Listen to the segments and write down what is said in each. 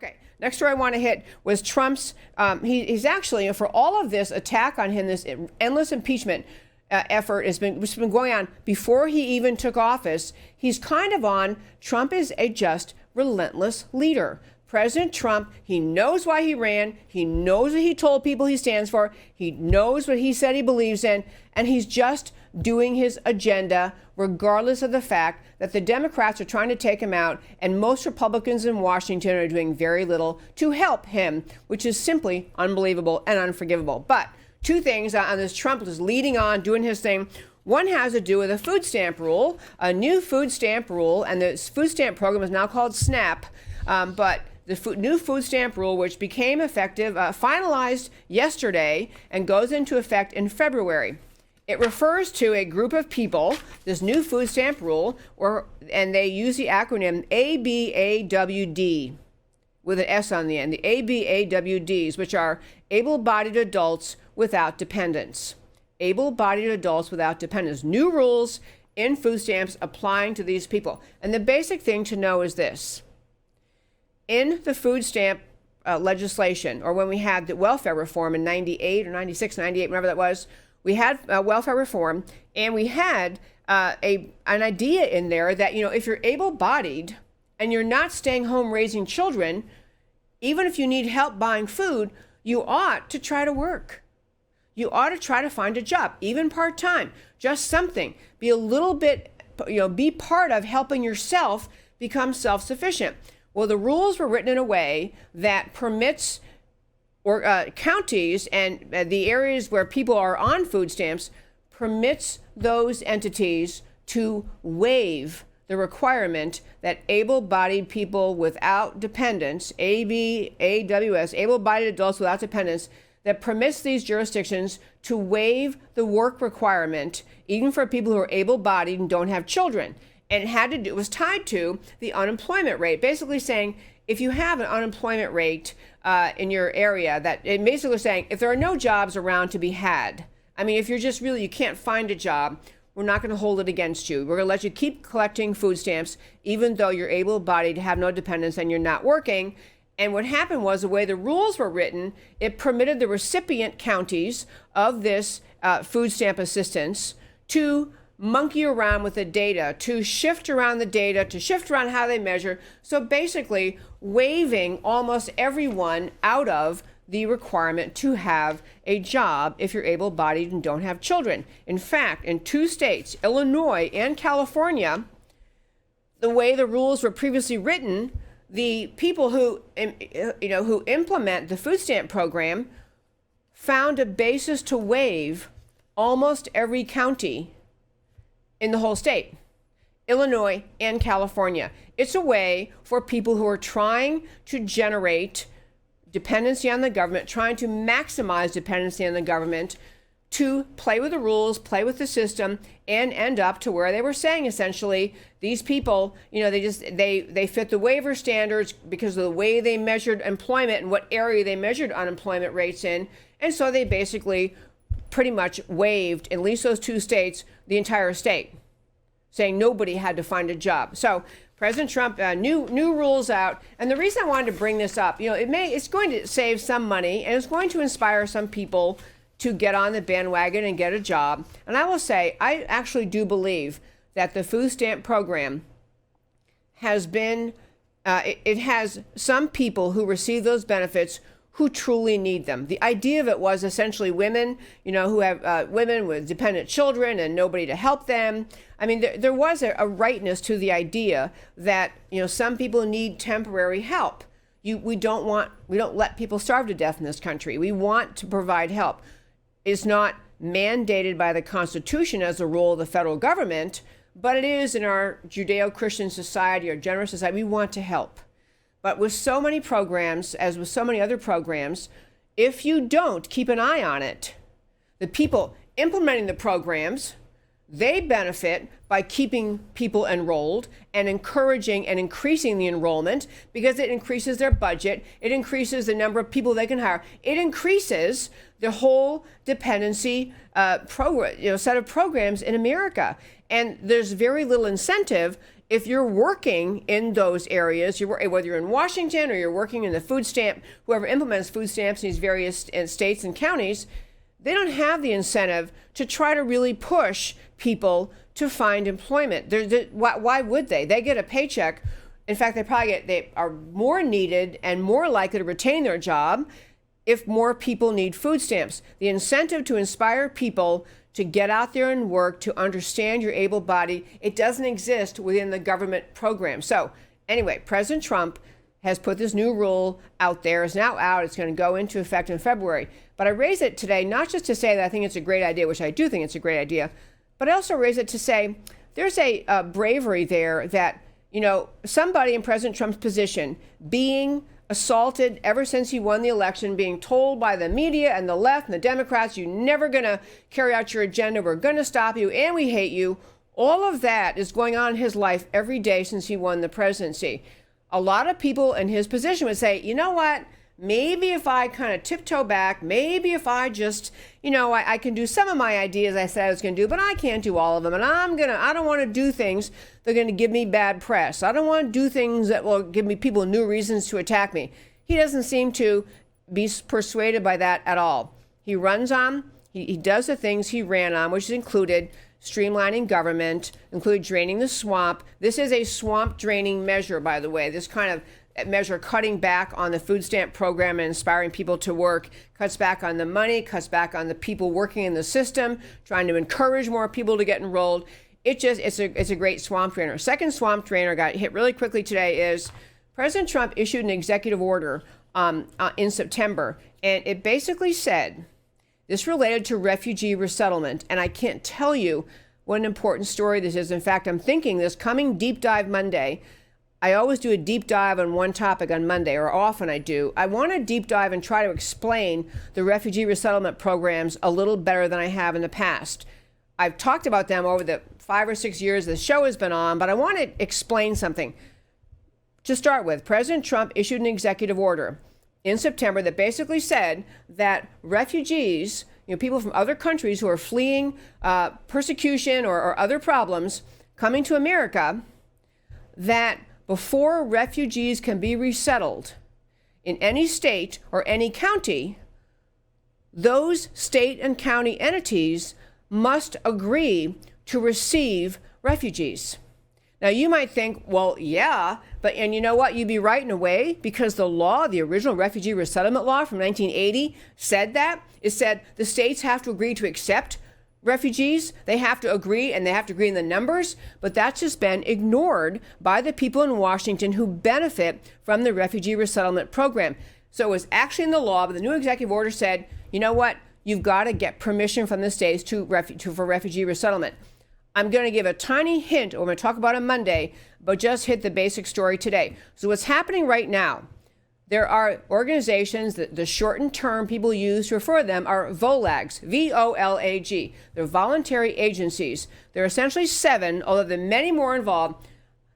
Okay, next story I want to hit was Trump's, he's actually, for all of this attack on him, this endless impeachment effort which has been going on before he even took office, he's kind of on, Trump is a just relentless leader. President Trump, he knows why he ran. He knows what he told people he stands for. He knows what he said he believes in. And he's just doing his agenda, regardless of the fact that the Democrats are trying to take him out. And most Republicans in Washington are doing very little to help him, which is simply unbelievable and unforgivable. But two things on this. Trump is leading on, doing his thing. One has to do with a food stamp rule, a new food stamp rule. And the food stamp program is now called SNAP. But the new food stamp rule, which became effective, finalized yesterday and goes into effect in February. It refers to a group of people, this new food stamp rule, and they use the acronym ABAWD with an S on the end, the ABAWDs, which are able-bodied adults without dependents. Able-bodied adults without dependents. New rules in food stamps applying to these people. And the basic thing to know is this. In the food stamp legislation, or when we had the welfare reform in 98 or 96, 98, whenever that was, we had welfare reform, and we had an idea in there that, if you're able-bodied and you're not staying home raising children, even if you need help buying food, you ought to try to work. You ought to try to find a job, even part-time, just something. Be a little bit, be part of helping yourself become self-sufficient. Well, the rules were written in a way that permits counties and the areas where people are on food stamps, permits those entities to waive the requirement that able-bodied people without dependents, ABAWS, able-bodied adults without dependents, that permits these jurisdictions to waive the work requirement, even for people who are able-bodied and don't have children. And it was tied to the unemployment rate, basically saying if you have an unemployment rate in your area, that it basically saying if there are no jobs around to be had, if you're just you can't find a job, we're not going to hold it against you. We're going to let you keep collecting food stamps, even though you're able-bodied, have no dependents, and you're not working. And what happened was the way the rules were written, it permitted the recipient counties of this food stamp assistance to monkey around with the data, to shift around the data, to shift around how they measure. So basically waiving almost everyone out of the requirement to have a job if you're able-bodied and don't have children. In fact, in two states, Illinois and California, the way the rules were previously written, the people who implement the food stamp program found a basis to waive almost every county in the whole state, Illinois and California. It's a way for people who are trying to generate dependency on the government, trying to maximize dependency on the government, to play with the rules, play with the system, and end up to where they were saying essentially these people, they fit the waiver standards because of the way they measured employment and what area they measured unemployment rates in. And so they basically pretty much waived, at least those two states, the entire state, saying nobody had to find a job. So President Trump, new rules out. And the reason I wanted to bring this up, it's going to save some money and it's going to inspire some people to get on the bandwagon and get a job. And I will say, I actually do believe that the food stamp program has been, it has some people who receive those benefits who truly need them. The idea of it was essentially women, who have women with dependent children and nobody to help them. There was a rightness to the idea that, some people need temporary help. We don't let people starve to death in this country. We want to provide help. It's not mandated by the Constitution as a role of the federal government, but it is in our Judeo-Christian society or generous society. We want to help. But with so many programs, as with so many other programs, if you don't keep an eye on it, the people implementing the programs, they benefit by keeping people enrolled and encouraging and increasing the enrollment because it increases their budget. It increases the number of people they can hire. It increases the whole dependency set of programs in America. And there's very little incentive if you're working in those areas, whether you're in Washington or you're working in the food stamp, whoever implements food stamps in these various states and counties, they don't have the incentive to try to really push people to find employment. Why would they? They get a paycheck. In fact, they are more needed and more likely to retain their job if more people need food stamps. The incentive to inspire people to get out there and work, to understand you're able-bodied, it doesn't exist within the government program. So anyway, President Trump has put this new rule out there. It's now out. It's going to go into effect in February. But I raise it today not just to say that I think it's a great idea, which I do think it's a great idea, but I also raise it to say there's a bravery there that, somebody in President Trump's position being assaulted ever since he won the election, being told by the media and the left and the Democrats, you're never going to carry out your agenda, we're going to stop you, and we hate you. All of that is going on in his life every day since he won the presidency. A lot of people in his position would say, you know what? Maybe if I kind of tiptoe back, maybe if I just, I can do some of my ideas I said I was going to do, but I can't do all of them. And I don't want to do things that are going to give me bad press. I don't want to do things that will give me people new reasons to attack me. He doesn't seem to be persuaded by that at all. He runs on, he does the things he ran on, which included streamlining government, included draining the swamp. This is a swamp draining measure, by the way. This kind of measure cutting back on the food stamp program and inspiring people to work, cuts back on the money, cuts back on the people working in the system, trying to encourage more people to get enrolled. It's a great swamp drainer. Second swamp drainer got hit really quickly today is President Trump issued an executive order in September, and it basically said this related to refugee resettlement. And I can't tell you what an important story this is. In fact, I'm thinking this coming Deep Dive Monday. I always do a deep dive on one topic on Monday, or often I do. I want to deep dive and try to explain the refugee resettlement programs a little better than I have in the past. I've talked about them over the 5 or 6 years the show has been on, but I want to explain something. To start with, President Trump issued an executive order in September that basically said that refugees, people from other countries who are fleeing persecution or other problems coming to America, that before refugees can be resettled in any state or any county, those state and county entities must agree to receive refugees. Now, you might think, well, yeah, and you know what? You'd be right in a way, because the law, the original refugee resettlement law from 1980 said that. It said the states have to agree to accept refugees. They have to agree, and they have to agree in the numbers, but that's just been ignored by the people in Washington who benefit from the refugee resettlement program. So it was actually in the law, but the new executive order said, you know what? You've got to get permission from the states for refugee resettlement. I'm going to give a tiny hint, or I'm going to talk about it Monday, but just hit the basic story today. So what's happening right now, there are organizations that the shortened term people use to refer to them are VOLAGs, V-O-L-A-G. They're voluntary agencies. There are essentially 7, although there are many more involved.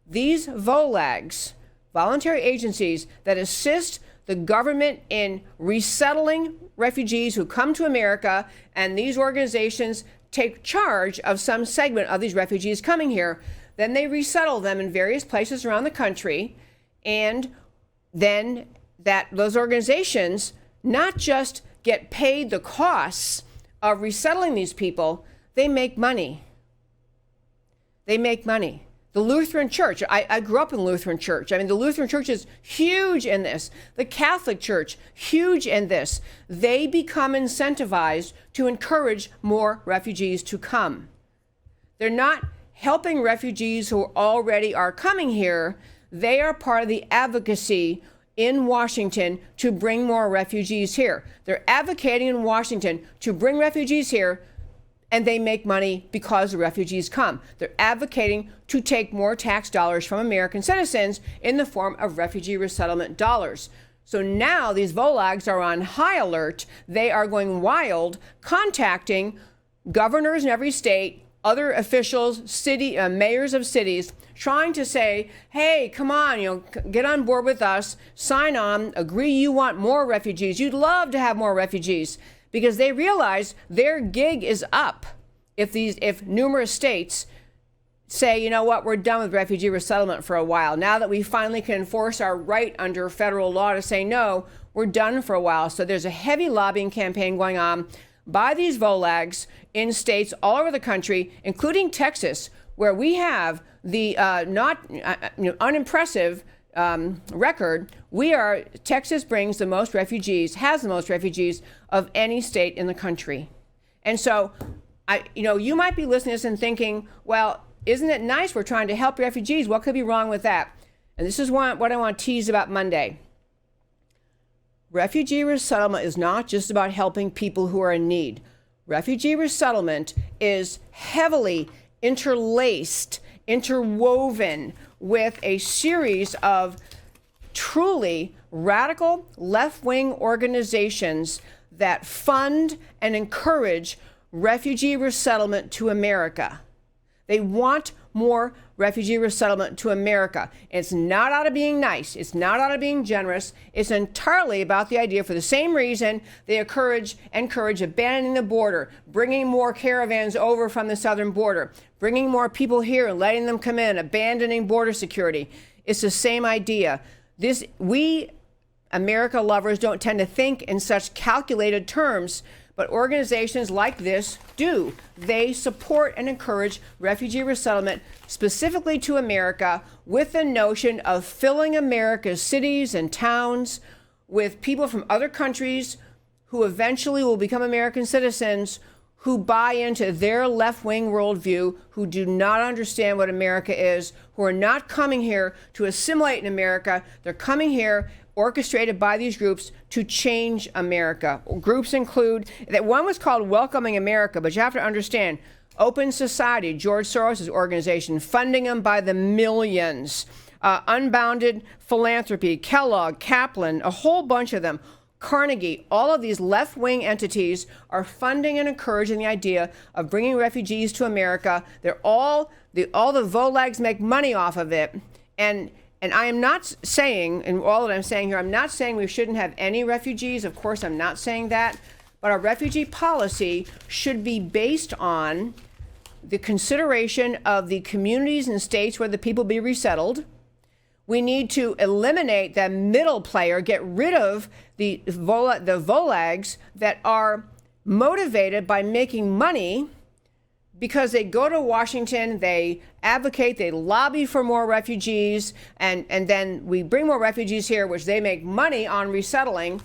These VOLAGs, voluntary agencies that assist the government in resettling refugees who come to America, and these organizations take charge of some segment of these refugees coming here. Then they resettle them in various places around the country, and then those organizations not just get paid the costs of resettling these people, they make money. They make money. The Lutheran Church, I grew up in the Lutheran Church. I mean, the Lutheran Church is huge in this. The Catholic Church, huge in this. They become incentivized to encourage more refugees to come. They're not helping refugees who already are coming here. They are part of the advocacy in Washington to bring more refugees here. They're advocating in Washington to bring refugees here, and they make money because the refugees come. They're advocating to take more tax dollars from American citizens in the form of refugee resettlement dollars. So now these VOLAGs are on high alert. They are going wild, contacting governors in every state, other officials, mayors of cities, trying to say, hey, come on, get on board with us, sign on, agree you want more refugees. You'd love to have more refugees, because they realize their gig is up if numerous states say, you know what, we're done with refugee resettlement for a while. Now that we finally can enforce our right under federal law to say no, we're done for a while. So there's a heavy lobbying campaign going on by these VOLAGs in states all over the country, including Texas, where we have the unimpressive record. Texas brings the most refugees, has the most refugees of any state in the country. And so, you might be listening to this and thinking, well, isn't it nice we're trying to help refugees? What could be wrong with that? And this is what I want to tease about Monday. Refugee resettlement is not just about helping people who are in need. Refugee resettlement is heavily interlaced, interwoven with a series of truly radical left-wing organizations that fund and encourage refugee resettlement to America. They want more refugee resettlement to America. It's not out of being nice. It's not out of being generous. It's entirely about the idea, for the same reason they encourage abandoning the border, bringing more caravans over from the southern border, bringing more people here and letting them come in, abandoning border security. It's the same idea. We America lovers don't tend to think in such calculated terms, but organizations like this do. They support and encourage refugee resettlement specifically to America with the notion of filling America's cities and towns with people from other countries who eventually will become American citizens, who buy into their left-wing worldview, who do not understand what America is, who are not coming here to assimilate in America. They're coming here orchestrated by these groups to change America. Groups include, that one was called Welcoming America, but you have to understand, Open Society, George Soros' organization, funding them by the millions. Unbounded Philanthropy, Kellogg, Kaplan, a whole bunch of them. Carnegie, all of these left-wing entities are funding and encouraging the idea of bringing refugees to America. All the VOLAGs make money off of it. And I am not saying, and all that I'm saying here, I'm not saying we shouldn't have any refugees. Of course, I'm not saying that. But our refugee policy should be based on the consideration of the communities and states where the people be resettled. We need to eliminate that middle player, get rid of the VOLAGs that are motivated by making money because they go to Washington, they advocate, they lobby for more refugees, and then we bring more refugees here, which they make money on resettling.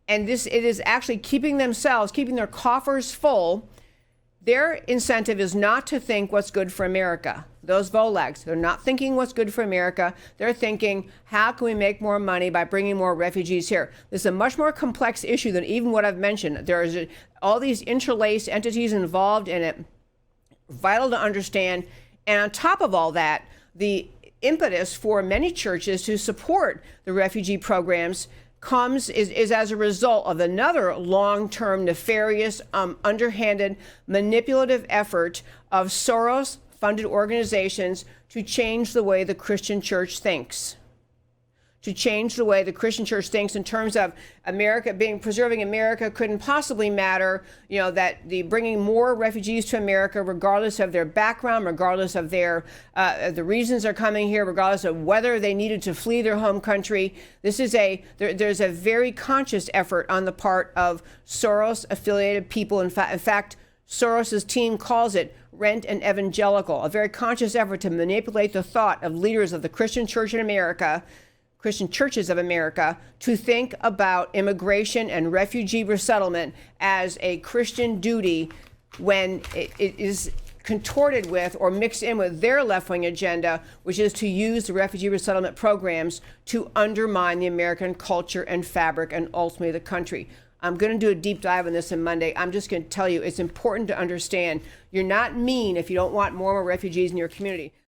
And it is actually keeping their coffers full. Their incentive is not to think what's good for America. Those VOLAGs, they're not thinking what's good for America. They're thinking, how can we make more money by bringing more refugees here? This is a much more complex issue than even what I've mentioned. There's all these interlaced entities involved in it. Vital to understand. And on top of all that, the impetus for many churches to support the refugee programs is as a result of another long-term nefarious, underhanded, manipulative effort of Soros-funded organizations to change the way the Christian church thinks. To change the way the Christian church thinks in terms of America preserving America couldn't possibly matter, that the bringing more refugees to America, regardless of their background, regardless of their the reasons they're coming here, regardless of whether they needed to flee their home country. There's a very conscious effort on the part of Soros-affiliated people. In fact, Soros's team calls it rent and evangelical, a very conscious effort to manipulate the thought of leaders of the Christian church in America, Christian churches of America, to think about immigration and refugee resettlement as a Christian duty when it is contorted with or mixed in with their left-wing agenda, which is to use the refugee resettlement programs to undermine the American culture and fabric and ultimately the country. I'm going to do a deep dive on this on Monday. I'm just going to tell you it's important to understand you're not mean if you don't want more refugees in your community.